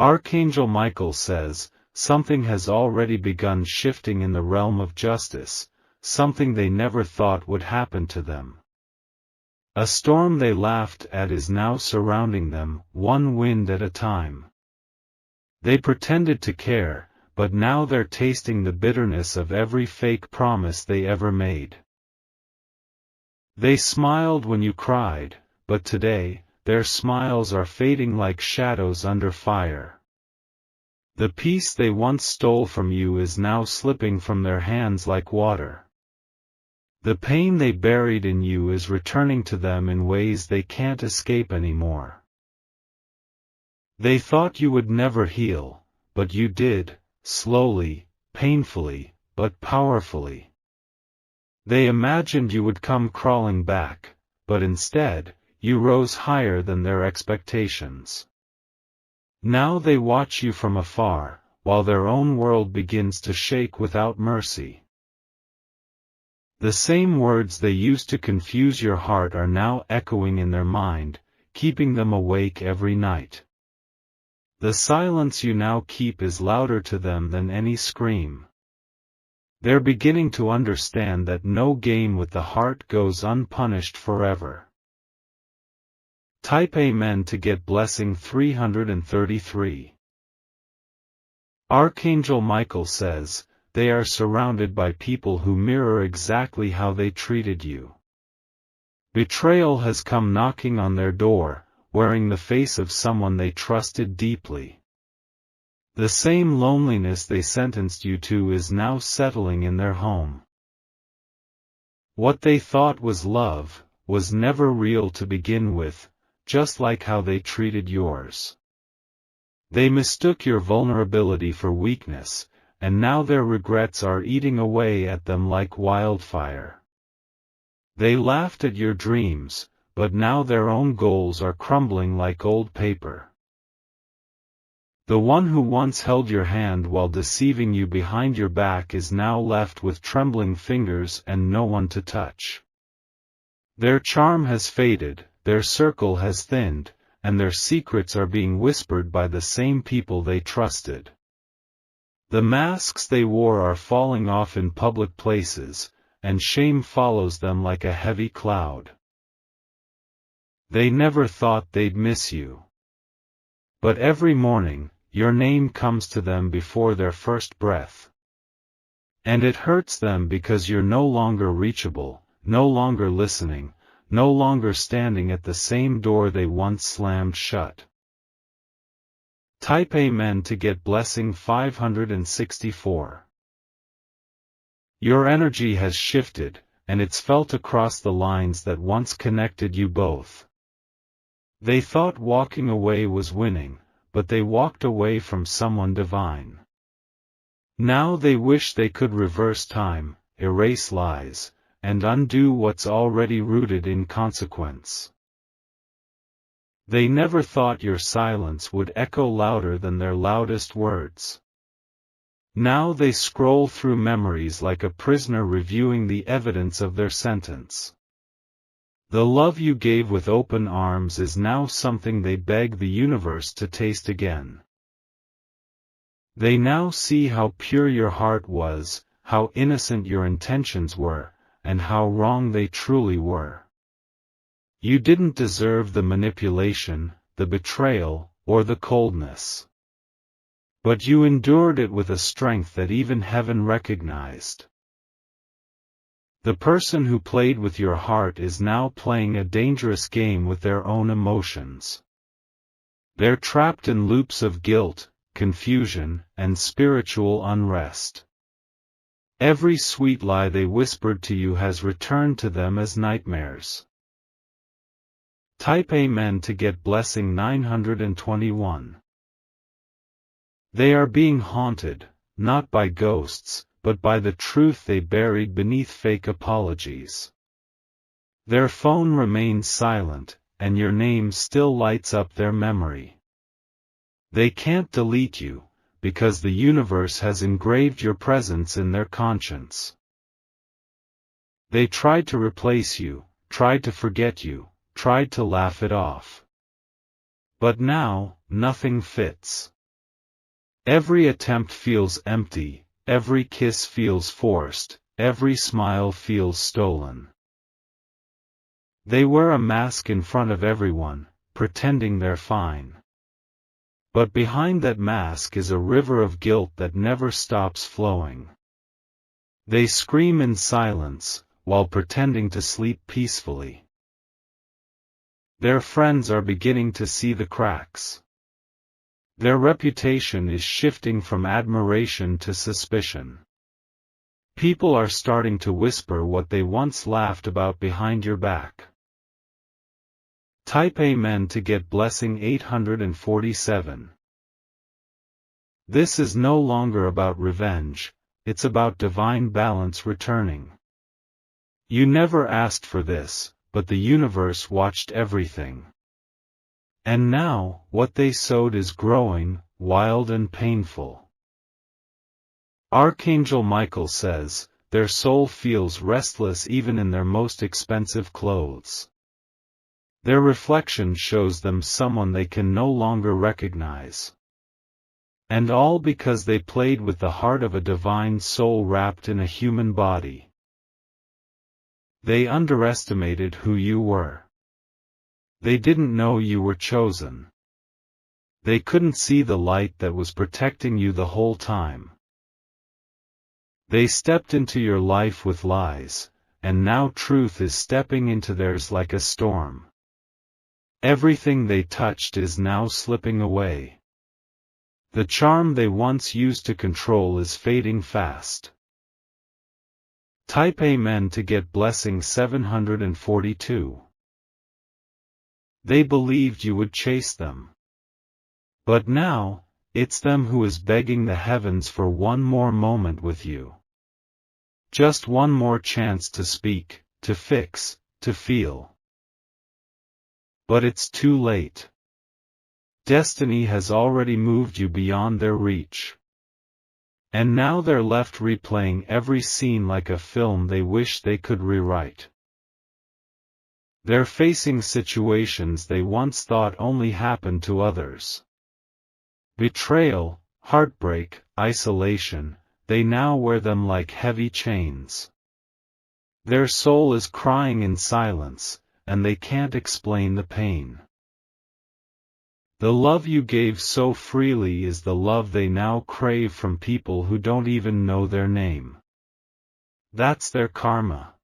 Archangel Michael says, something has already begun shifting in the realm of justice, something they never thought would happen to them. A storm they laughed at is now surrounding them, one wind at a time. They pretended to care, but now they're tasting the bitterness of every fake promise they ever made. They smiled when you cried, but today, their smiles are fading like shadows under fire. The peace they once stole from you is now slipping from their hands like water. The pain they buried in you is returning to them in ways they can't escape anymore. They thought you would never heal, but you did, slowly, painfully, but powerfully. They imagined you would come crawling back, but instead, you rose higher than their expectations. Now they watch you from afar, while their own world begins to shake without mercy. The same words they used to confuse your heart are now echoing in their mind, keeping them awake every night. The silence you now keep is louder to them than any scream. They're beginning to understand that no game with the heart goes unpunished forever. Type Amen to get blessing 333. Archangel Michael says, they are surrounded by people who mirror exactly how they treated you. Betrayal has come knocking on their door, wearing the face of someone they trusted deeply. The same loneliness they sentenced you to is now settling in their home. What they thought was love, was never real to begin with, just like how they treated yours. They mistook your vulnerability for weakness, and now their regrets are eating away at them like wildfire. They laughed at your dreams, but now their own goals are crumbling like old paper. The one who once held your hand while deceiving you behind your back is now left with trembling fingers and no one to touch. Their charm has faded, their circle has thinned, and their secrets are being whispered by the same people they trusted. The masks they wore are falling off in public places, and shame follows them like a heavy cloud. They never thought they'd miss you. But every morning, your name comes to them before their first breath. And it hurts them because you're no longer reachable, no longer listening, no longer standing at the same door they once slammed shut. Type Amen to get blessing 564. Your energy has shifted, and it's felt across the lines that once connected you both. They thought walking away was winning, but they walked away from someone divine. Now they wish they could reverse time, erase lies, and undo what's already rooted in consequence. They never thought your silence would echo louder than their loudest words. Now they scroll through memories like a prisoner reviewing the evidence of their sentence. The love you gave with open arms is now something they beg the universe to taste again. They now see how pure your heart was, how innocent your intentions were, and how wrong they truly were. You didn't deserve the manipulation, the betrayal, or the coldness. But you endured it with a strength that even heaven recognized. The person who played with your heart is now playing a dangerous game with their own emotions. They're trapped in loops of guilt, confusion, and spiritual unrest. Every sweet lie they whispered to you has returned to them as nightmares. Type Amen to get blessing 921. They are being haunted, not by ghosts, but by the truth they buried beneath fake apologies. Their phone remains silent, and your name still lights up their memory. They can't delete you, because the universe has engraved your presence in their conscience. They tried to replace you, tried to forget you, tried to laugh it off. But now, nothing fits. Every attempt feels empty, every kiss feels forced, every smile feels stolen. They wear a mask in front of everyone, pretending they're fine. But behind that mask is a river of guilt that never stops flowing. They scream in silence, while pretending to sleep peacefully. Their friends are beginning to see the cracks. Their reputation is shifting from admiration to suspicion. People are starting to whisper what they once laughed about behind your back. Type Amen to get blessing 847. This is no longer about revenge, it's about divine balance returning. You never asked for this, but the universe watched everything. And now, what they sowed is growing, wild and painful. Archangel Michael says, their soul feels restless even in their most expensive clothes. Their reflection shows them someone they can no longer recognize. And all because they played with the heart of a divine soul wrapped in a human body. They underestimated who you were. They didn't know you were chosen. They couldn't see the light that was protecting you the whole time. They stepped into your life with lies, and now truth is stepping into theirs like a storm. Everything they touched is now slipping away. The charm they once used to control is fading fast. Type Amen to get blessing 742. They believed you would chase them. But now, it's them who is begging the heavens for one more moment with you. Just one more chance to speak, to fix, to feel. But it's too late. Destiny has already moved you beyond their reach. And now they're left replaying every scene like a film they wish they could rewrite. They're facing situations they once thought only happened to others. Betrayal, heartbreak, isolation, they now wear them like heavy chains. Their soul is crying in silence, and they can't explain the pain. The love you gave so freely is the love they now crave from people who don't even know their name. That's their karma.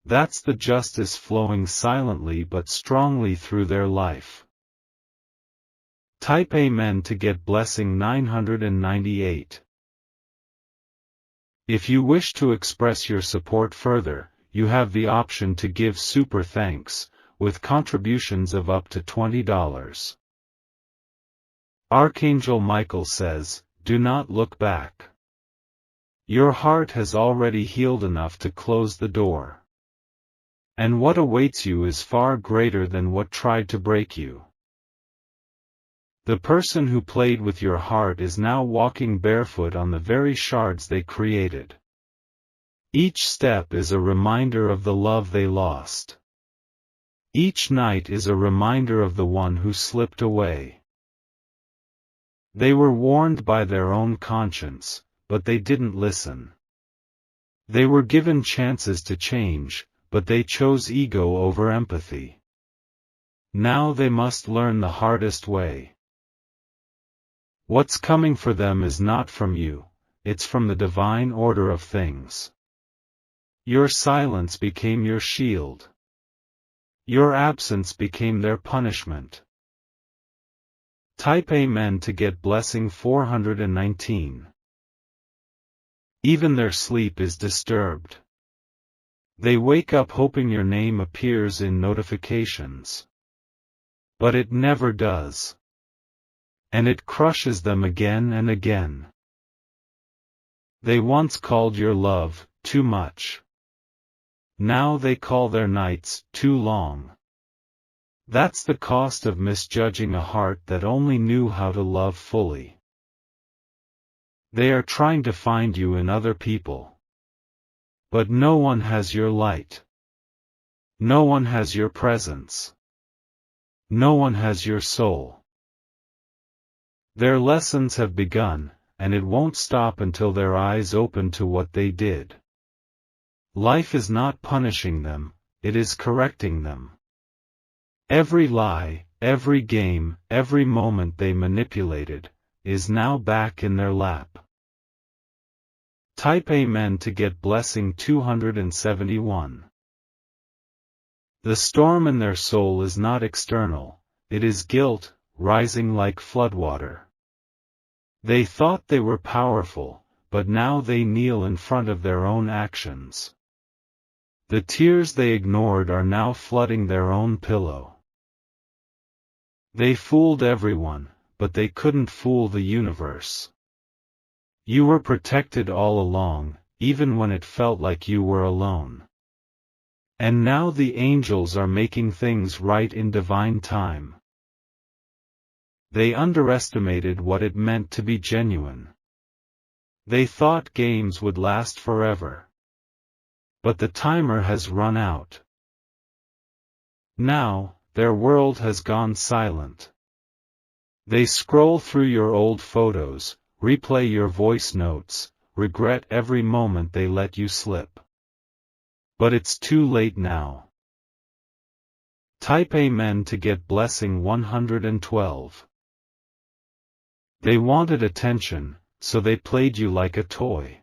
That's the justice flowing silently but strongly through their life. Type Amen to get blessing 998. If you wish to express your support further, you have the option to give super thanks, with contributions of up to $20. Archangel Michael says, do not look back. Your heart has already healed enough to close the door. And what awaits you is far greater than what tried to break you. The person who played with your heart is now walking barefoot on the very shards they created. Each step is a reminder of the love they lost. Each night is a reminder of the one who slipped away. They were warned by their own conscience, but they didn't listen. They were given chances to change, but they chose ego over empathy. Now they must learn the hardest way. What's coming for them is not from you, it's from the divine order of things. Your silence became your shield. Your absence became their punishment. Type Amen to get blessing 419. Even their sleep is disturbed. They wake up hoping your name appears in notifications. But it never does. And it crushes them again and again. They once called your love too much. Now they call their nights too long. That's the cost of misjudging a heart that only knew how to love fully. They are trying to find you in other people. But no one has your light. No one has your presence. No one has your soul. Their lessons have begun, and it won't stop until their eyes open to what they did. Life is not punishing them, it is correcting them. Every lie, every game, every moment they manipulated, is now back in their lap. Type Amen to get blessing 271. The storm in their soul is not external, it is guilt, rising like floodwater. They thought they were powerful, but now they kneel in front of their own actions. The tears they ignored are now flooding their own pillow. They fooled everyone, but they couldn't fool the universe. You were protected all along, even when it felt like you were alone. And now the angels are making things right in divine time. They underestimated what it meant to be genuine. They thought games would last forever. But the timer has run out. Now, their world has gone silent. They scroll through your old photos, replay your voice notes, regret every moment they let you slip. But it's too late now. Type Amen to get blessing 112. They wanted attention, so they played you like a toy.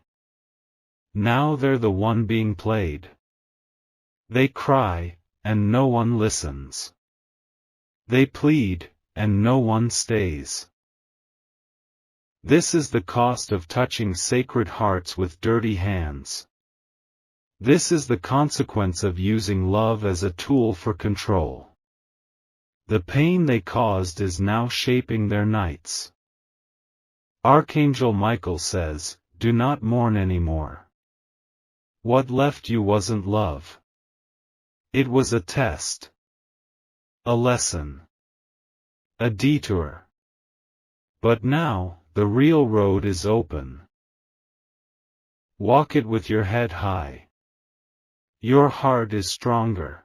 Now they're the one being played. They cry, and no one listens. They plead, and no one stays. This is the cost of touching sacred hearts with dirty hands. This is the consequence of using love as a tool for control. The pain they caused is now shaping their nights. Archangel Michael says, do not mourn anymore. What left you wasn't love. It was a test. A lesson. A detour. But now, the real road is open. Walk it with your head high. Your heart is stronger.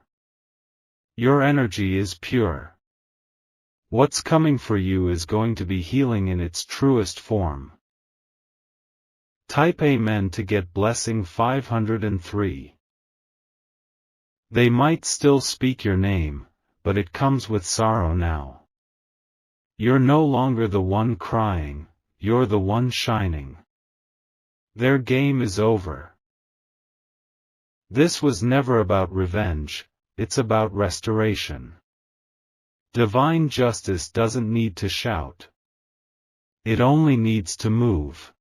Your energy is pure. What's coming for you is going to be healing in its truest form. Type Amen to get blessing 503. They might still speak your name, but it comes with sorrow now. You're no longer the one crying, you're the one shining. Their game is over. This was never about revenge, it's about restoration. Divine justice doesn't need to shout. It only needs to move.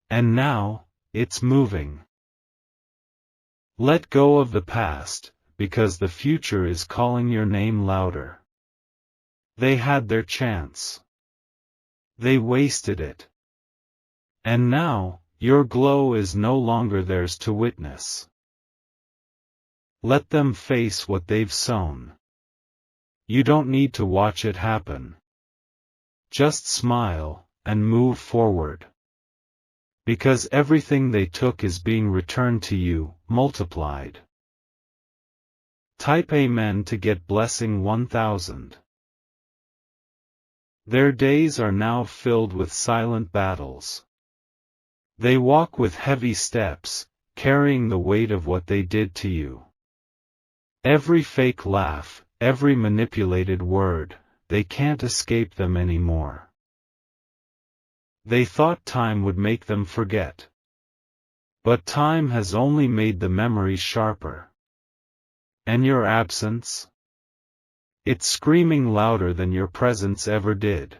And now, it's moving. Let go of the past, because the future is calling your name louder. They had their chance. They wasted it. And now, your glow is no longer theirs to witness. Let them face what they've sown. You don't need to watch it happen. Just smile, and move forward. Because everything they took is being returned to you, multiplied. Type Amen to get blessing 1000. Their days are now filled with silent battles. They walk with heavy steps, carrying the weight of what they did to you. Every fake laugh, every manipulated word, they can't escape them anymore. They thought time would make them forget. But time has only made the memory sharper. And your absence? It's screaming louder than your presence ever did.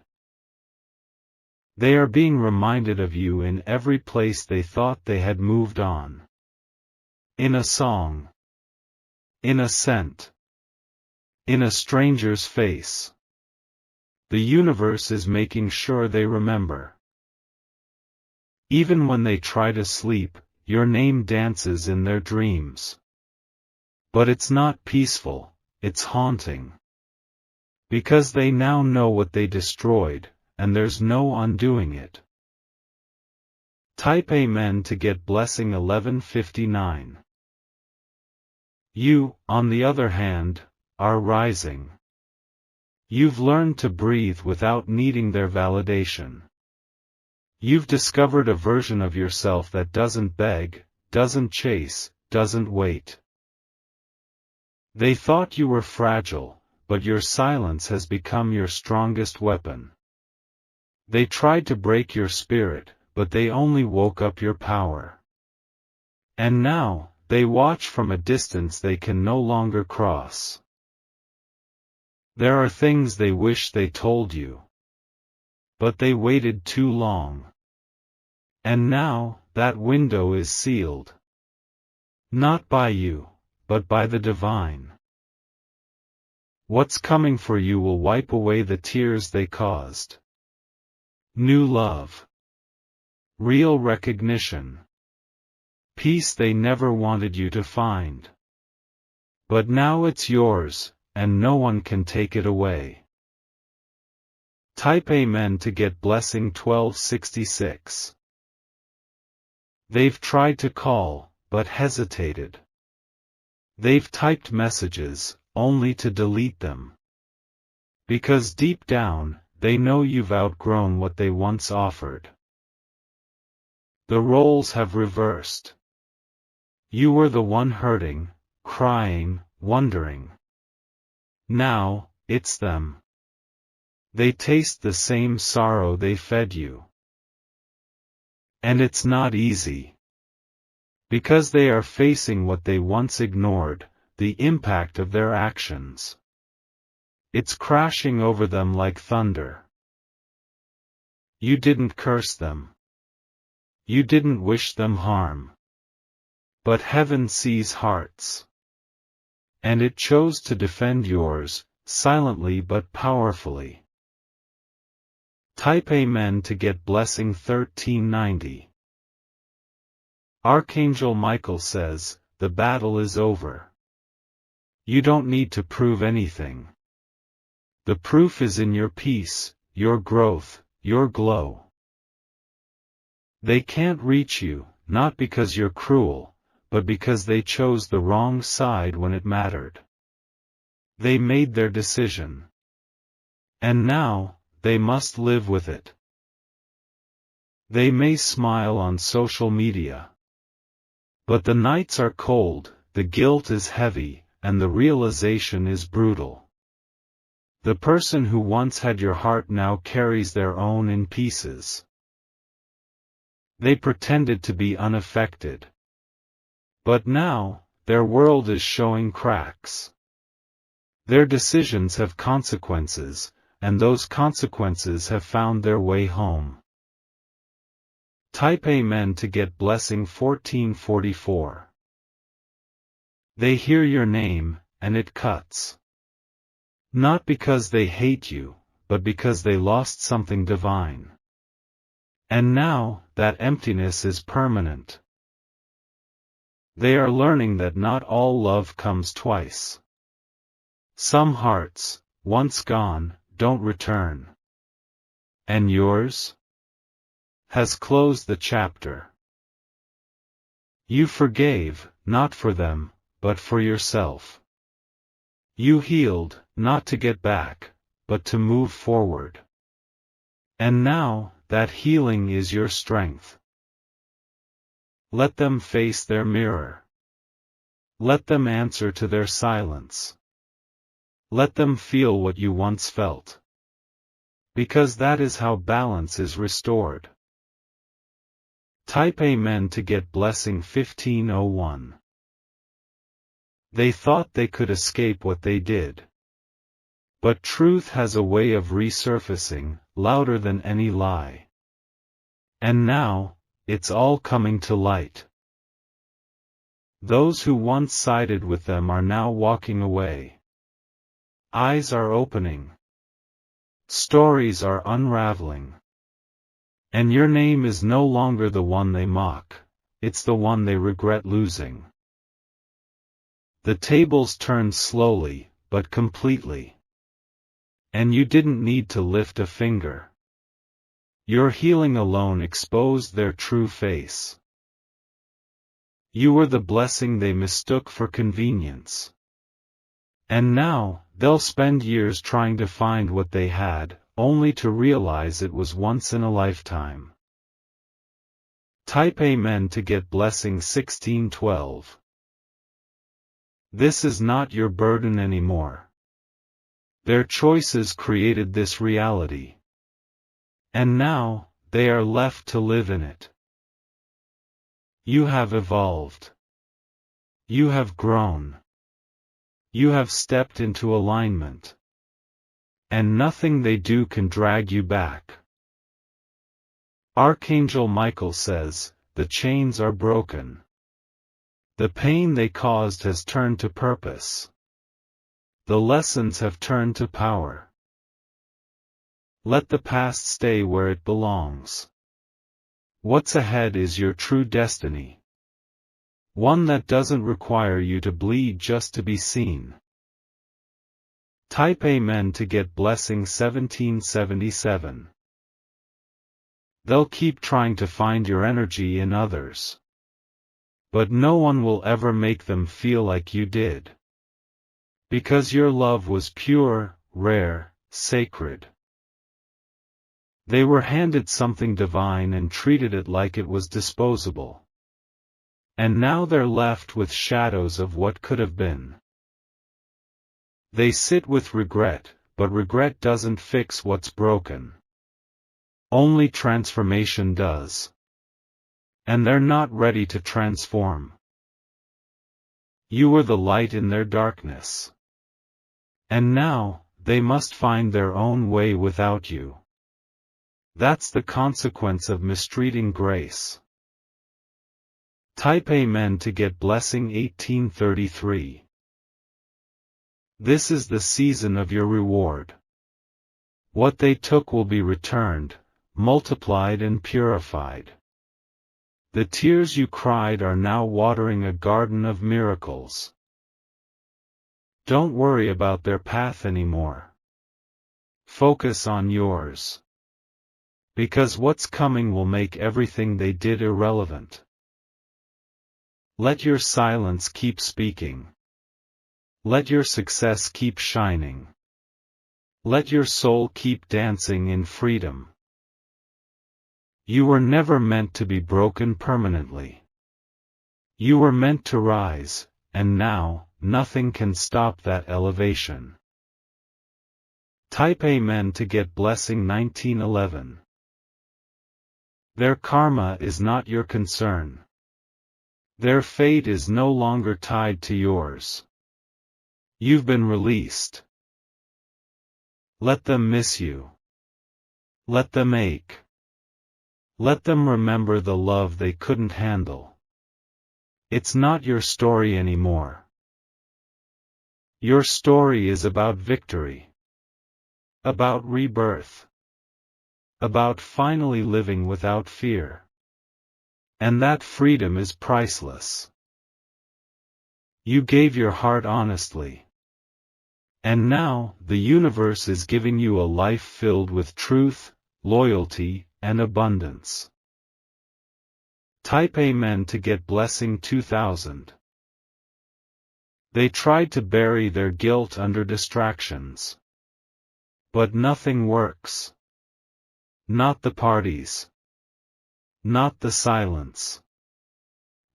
They are being reminded of you in every place they thought they had moved on. In a song. In a scent. In a stranger's face. The universe is making sure they remember. Even when they try to sleep, your name dances in their dreams. But it's not peaceful, it's haunting. Because they now know what they destroyed, and there's no undoing it. Type Amen to get blessing 1159. You, on the other hand, are rising. You've learned to breathe without needing their validation. You've discovered a version of yourself that doesn't beg, doesn't chase, doesn't wait. They thought you were fragile, but your silence has become your strongest weapon. They tried to break your spirit, but they only woke up your power. And now, they watch from a distance they can no longer cross. There are things they wish they told you. But they waited too long. And now, that window is sealed. Not by you, but by the divine. What's coming for you will wipe away the tears they caused. New love. Real recognition. Peace they never wanted you to find. But now it's yours, and no one can take it away. Type Amen to get blessing 1266. They've tried to call, but hesitated. They've typed messages, only to delete them. Because deep down, they know you've outgrown what they once offered. The roles have reversed. You were the one hurting, crying, wondering. Now, it's them. They taste the same sorrow they fed you. And it's not easy. Because they are facing what they once ignored, the impact of their actions. It's crashing over them like thunder. You didn't curse them. You didn't wish them harm. But heaven sees hearts. And it chose to defend yours, silently but powerfully. Type Amen to get blessing 1390. Archangel Michael says, the battle is over. You don't need to prove anything. The proof is in your peace, your growth, your glow. They can't reach you, not because you're cruel, but because they chose the wrong side when it mattered. They made their decision. And now, they must live with it. They may smile on social media. But the nights are cold, the guilt is heavy, and the realization is brutal. The person who once had your heart now carries their own in pieces. They pretended to be unaffected. But now, their world is showing cracks. Their decisions have consequences, and those consequences have found their way home. Type Amen to get blessing 1444. They hear your name, and it cuts. Not because they hate you, but because they lost something divine. And now, that emptiness is permanent. They are learning that not all love comes twice. Some hearts, once gone, don't return. And yours? Has closed the chapter. You forgave, not for them, but for yourself. You healed, not to get back, but to move forward. And now, that healing is your strength. Let them face their mirror. Let them answer to their silence. Let them feel what you once felt. Because that is how balance is restored. Type Amen to get blessing 1501. They thought they could escape what they did. But truth has a way of resurfacing, louder than any lie. And now, it's all coming to light. Those who once sided with them are now walking away. Eyes are opening. Stories are unraveling. And your name is no longer the one they mock, it's the one they regret losing. The tables turned slowly, but completely. And you didn't need to lift a finger. Your healing alone exposed their true face. You were the blessing they mistook for convenience. And now, they'll spend years trying to find what they had, only to realize it was once in a lifetime. Type Amen to get blessing 1612. This is not your burden anymore. Their choices created this reality. And now, they are left to live in it. You have evolved. You have grown. You have stepped into alignment. And nothing they do can drag you back. Archangel Michael says, the chains are broken. The pain they caused has turned to purpose. The lessons have turned to power. Let the past stay where it belongs. What's ahead is your true destiny. One that doesn't require you to bleed just to be seen. Type Amen to get blessing 1777. They'll keep trying to find your energy in others. But no one will ever make them feel like you did. Because your love was pure, rare, sacred. They were handed something divine and treated it like it was disposable. And now they're left with shadows of what could have been. They sit with regret, but regret doesn't fix what's broken. Only transformation does. And they're not ready to transform. You were the light in their darkness. And now, they must find their own way without you. That's the consequence of mistreating grace. Type Amen to get blessing 1833. This is the season of your reward. What they took will be returned, multiplied and purified. The tears you cried are now watering a garden of miracles. Don't worry about their path anymore. Focus on yours. Because what's coming will make everything they did irrelevant. Let your silence keep speaking. Let your success keep shining. Let your soul keep dancing in freedom. You were never meant to be broken permanently. You were meant to rise, and now, nothing can stop that elevation. Type Amen to get blessing 1911. Their karma is not your concern. Their fate is no longer tied to yours. You've been released. Let them miss you. Let them ache. Let them remember the love they couldn't handle. It's not your story anymore. Your story is about victory. About rebirth. About finally living without fear. And that freedom is priceless. You gave your heart honestly. And now, the universe is giving you a life filled with truth, loyalty, and abundance. Type Amen to get blessing 2000. They tried to bury their guilt under distractions. But nothing works. Not the parties. Not the silence.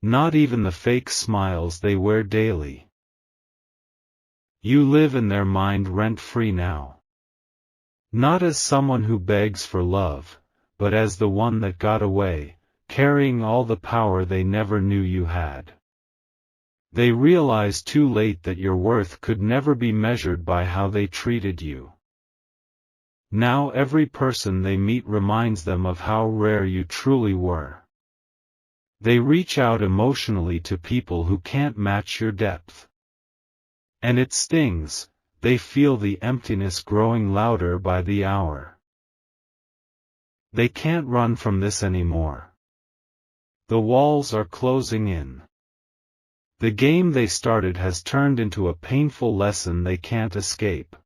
Not even the fake smiles they wear daily. You live in their mind rent-free now. Not as someone who begs for love, but as the one that got away, carrying all the power they never knew you had. They realize too late that your worth could never be measured by how they treated you. Now every person they meet reminds them of how rare you truly were. They reach out emotionally to people who can't match your depth. And it stings, they feel the emptiness growing louder by the hour. They can't run from this anymore. The walls are closing in. The game they started has turned into a painful lesson they can't escape.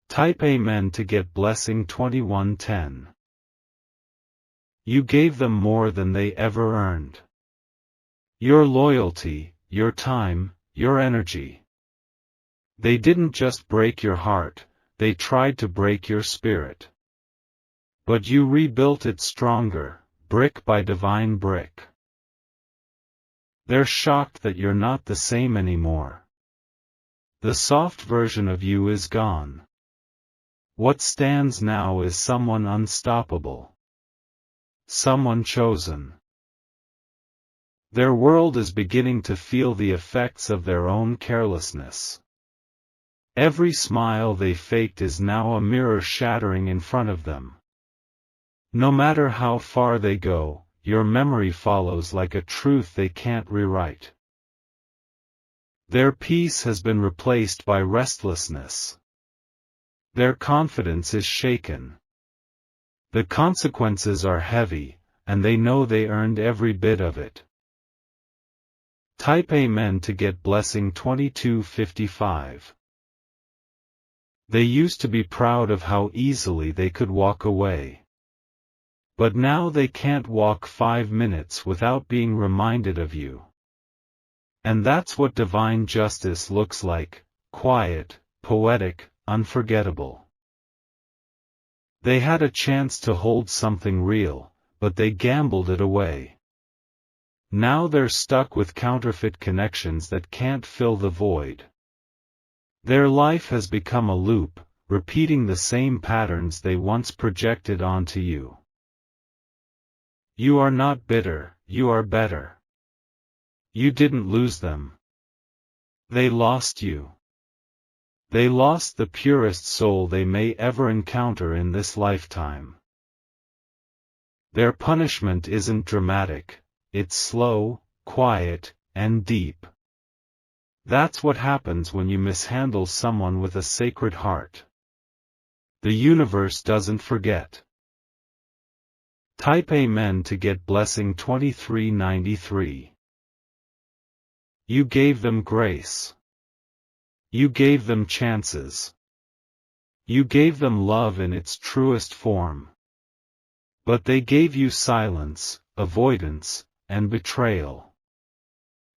Type Amen to get blessing 2110. You gave them more than they ever earned. Your loyalty, your time, your energy. They didn't just break your heart, they tried to break your spirit. But you rebuilt it stronger, brick by divine brick. They're shocked that you're not the same anymore. The soft version of you is gone. What stands now is someone unstoppable. Someone chosen. Their world is beginning to feel the effects of their own carelessness. Every smile they faked is now a mirror shattering in front of them. No matter how far they go, your memory follows like a truth they can't rewrite. Their peace has been replaced by restlessness. Their confidence is shaken. The consequences are heavy, and they know they earned every bit of it. Type Amen to get blessing 2255. They used to be proud of how easily they could walk away. But now they can't walk 5 minutes without being reminded of you. And that's what divine justice looks like: quiet, poetic, unforgettable. They had a chance to hold something real, but they gambled it away. Now they're stuck with counterfeit connections that can't fill the void. Their life has become a loop, repeating the same patterns they once projected onto you. You are not bitter, you are better. You didn't lose them. They lost you. They lost the purest soul they may ever encounter in this lifetime. Their punishment isn't dramatic, it's slow, quiet, and deep. That's what happens when you mishandle someone with a sacred heart. The universe doesn't forget. Type Amen to get blessing 2393. You gave them grace. You gave them chances. You gave them love in its truest form. But they gave you silence, avoidance, and betrayal.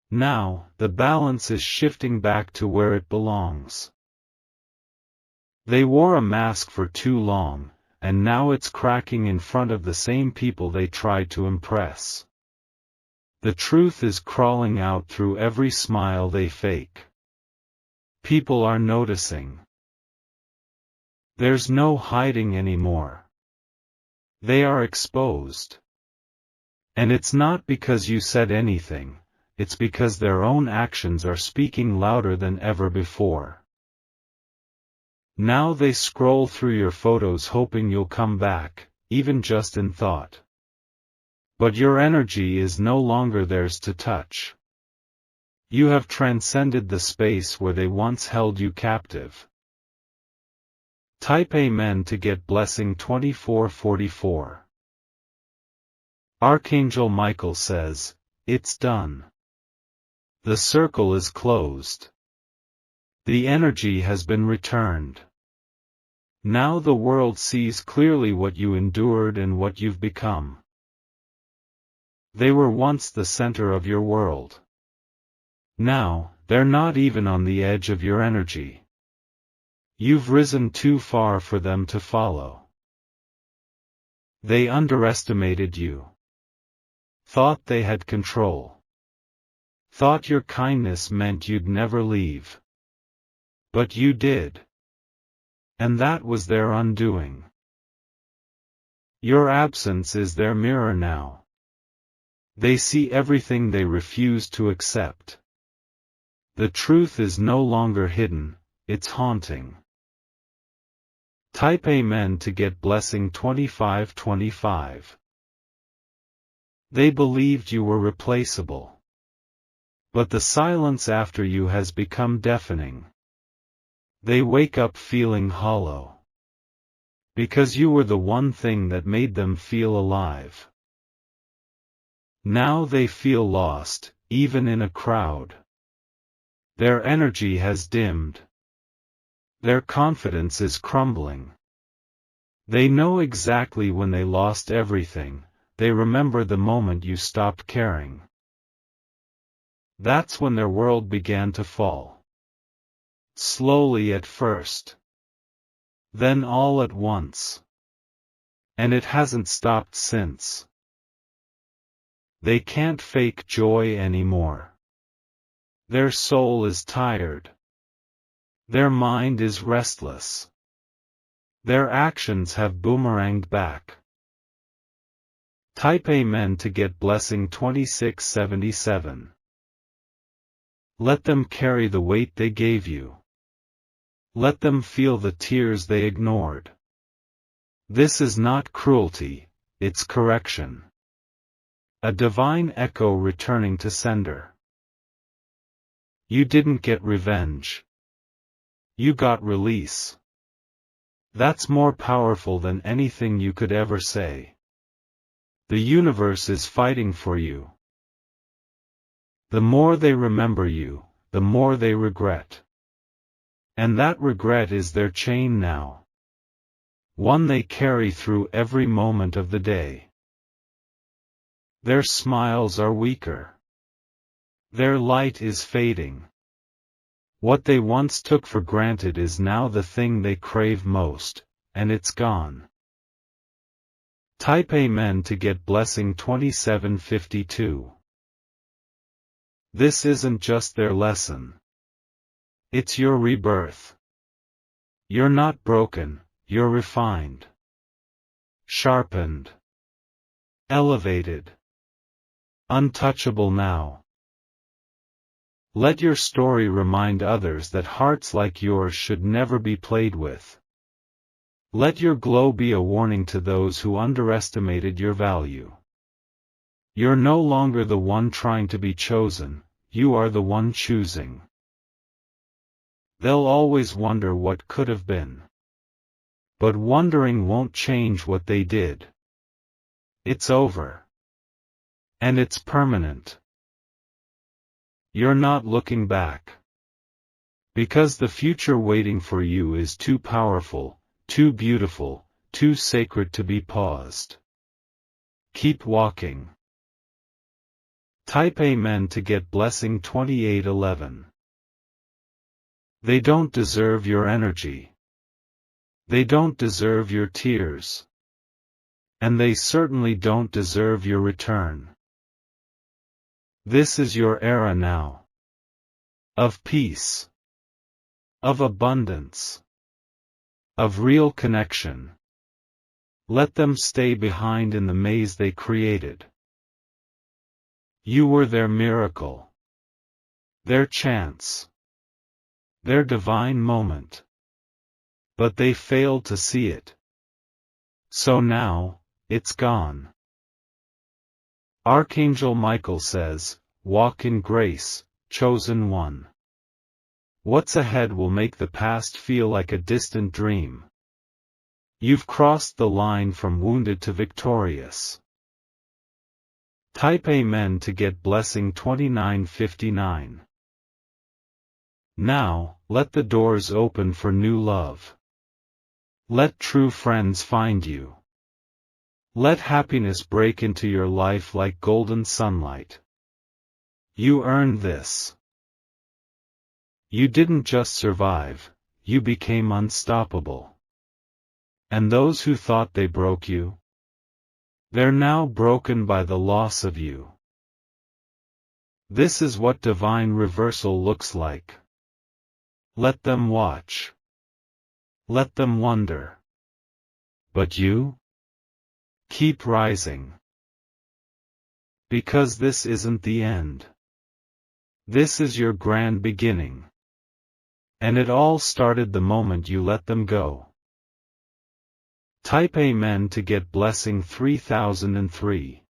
Now, the balance is shifting back to where it belongs. They wore a mask for too long, and now it's cracking in front of the same people they tried to impress. The truth is crawling out through every smile they fake. People are noticing. There's no hiding anymore. They are exposed. And it's not because you said anything, it's because their own actions are speaking louder than ever before. Now they scroll through your photos hoping you'll come back, even just in thought. But your energy is no longer theirs to touch. You have transcended the space where they once held you captive. Type Amen to get blessing 2444. Archangel Michael says, it's done. The circle is closed. The energy has been returned. Now the world sees clearly what you endured and what you've become. They were once the center of your world. Now, they're not even on the edge of your energy. You've risen too far for them to follow. They underestimated you. Thought they had control. Thought your kindness meant you'd never leave. But you did. And that was their undoing. Your absence is their mirror now. They see everything they refuse to accept. The truth is no longer hidden, it's haunting. Type Amen to get blessing 2525. They believed you were replaceable. But the silence after you has become deafening. They wake up feeling hollow. Because you were the one thing that made them feel alive. Now they feel lost, even in a crowd. Their energy has dimmed. Their confidence is crumbling. They know exactly when they lost everything, they remember the moment you stopped caring. That's when their world began to fall. Slowly at first. Then all at once. And it hasn't stopped since. They can't fake joy anymore. Their soul is tired. Their mind is restless. Their actions have boomeranged back. Type Amen to get blessing 2677. Let them carry the weight they gave you. Let them feel the tears they ignored. This is not cruelty, it's correction. A divine echo returning to sender. You didn't get revenge. You got release. That's more powerful than anything you could ever say. The universe is fighting for you. The more they remember you, the more they regret. And that regret is their chain now. One they carry through every moment of the day. Their smiles are weaker. Their light is fading. What they once took for granted is now the thing they crave most, and it's gone. Type Amen to get blessing 2752. This isn't just their lesson. It's your rebirth. You're not broken, you're refined. Sharpened. Elevated. Untouchable now. Let your story remind others that hearts like yours should never be played with. Let your glow be a warning to those who underestimated your value. You're no longer the one trying to be chosen, you are the one choosing. They'll always wonder what could have been. But wondering won't change what they did. It's over. And it's permanent. You're not looking back. Because the future waiting for you is too powerful, too beautiful, too sacred to be paused. Keep walking. Type Amen to get blessing 2811. They don't deserve your energy. They don't deserve your tears. And they certainly don't deserve your return. This is your era now. Of peace. Of abundance. Of real connection. Let them stay behind in the maze they created. You were their miracle. Their chance. Their divine moment. But they failed to see it. So now, it's gone. Archangel Michael says, walk in grace, chosen one. What's ahead will make the past feel like a distant dream. You've crossed the line from wounded to victorious. Type Amen to get blessing 2959. Now, let the doors open for new love. Let true friends find you. Let happiness break into your life like golden sunlight. You earned this. You didn't just survive, you became unstoppable. And those who thought they broke you? They're now broken by the loss of you. This is what divine reversal looks like. Let them watch. Let them wonder. But you? Keep rising. Because this isn't the end. This is your grand beginning. And it all started the moment you let them go. Type Amen to get blessing 3003.